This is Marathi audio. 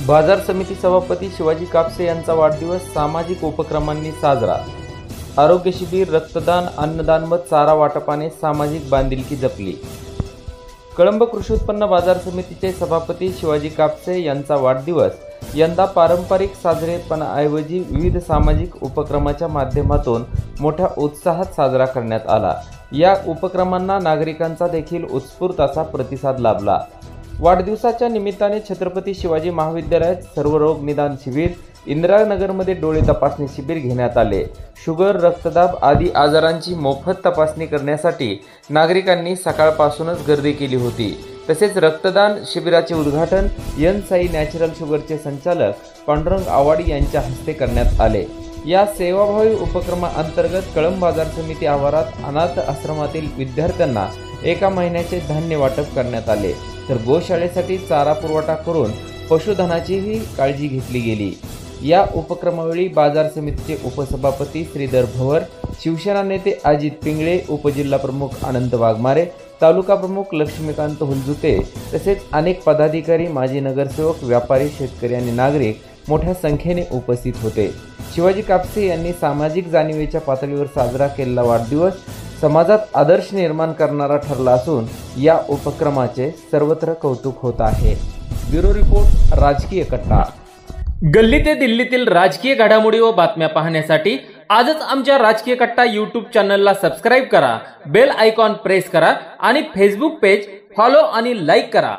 बाजार समिती सभापती शिवाजी कापसे यांचा वाढदिवस सामाजिक उपक्रमांनी साजरा। आरोग्य शिबिर, रक्तदान, अन्नदान व चारा वाटपाने सामाजिक बांधिलकी जपली। कळंब कृषी उत्पन्न बाजार समितीचे सभापती शिवाजी कापसे यांचा वाढदिवस यंदा पारंपरिक साजरेपणाऐवजी विविध सामाजिक उपक्रमाच्या माध्यमातून मोठ्या उत्साहात साजरा करण्यात आला। या उपक्रमांना नागरिकांचा देखील उत्स्फूर्त असा प्रतिसाद लाभला। वाढदिवसाच्या निमित्ताने छत्रपती शिवाजी महाविद्यालयात सर्वरोग निदान शिबिर, इंदिरानगरमध्ये डोळे तपासणी शिबिर घेण्यात आले। शुगर, रक्तदाब आदी आजारांची मोफत तपासणी करण्यासाठी नागरिकांनी सकाळपासूनच गर्दी केली होती। तसेच रक्तदान शिबिराचे उद्घाटन एन साई नॅचरल शुगरचे संचालक पांडुरंग आवाडी यांच्या हस्ते करण्यात आले। या सेवाभावी उपक्रमाअंतर्गत कळंब बाजार समिती आवारात अनाथ आश्रमातील विद्यार्थ्यांना एका महिन्याचे धान्य वाटप करण्यात आले, तर गोशाळेसाठी चारा पुरवठा करून पशुधनाचीही काळजी घेतली गेली। या उपक्रमावेळी बाजार समितीचे उपसभापती श्रीधर भवर, शिवसेना नेते अजित पिंगळे, उपजिल्हा प्रमुख आनंद वाघमारे, तालुका प्रमुख लक्ष्मीकांत हुलजुते तसेच अनेक पदाधिकारी, माजी नगरसेवक, व्यापारी, शेतकरी आणि नागरिक मोठ्या संख्येने उपस्थित होते। शिवाजी कापसे यांनी सामाजिक जाणीवेच्या पातळीवर साजरा केलेला वाढदिवस समाजात आदर्श निर्माण करणारा ठरला असून या उपक्रमाचे सर्वत्र कौतुक होत आहे। ब्युरो रिपोर्ट, राजकीय कट्टा। गल्ली ते दिल्लीतील राजकीय घडामोडी व बातम्या पाहण्यासाठी आजच आमच्या राजकीय कट्टा यूट्यूब चॅनलला सबस्क्राईब करा, बेल आयकॉन प्रेस करा आणि फेसबुक पेज फॉलो आणि लाईक करा।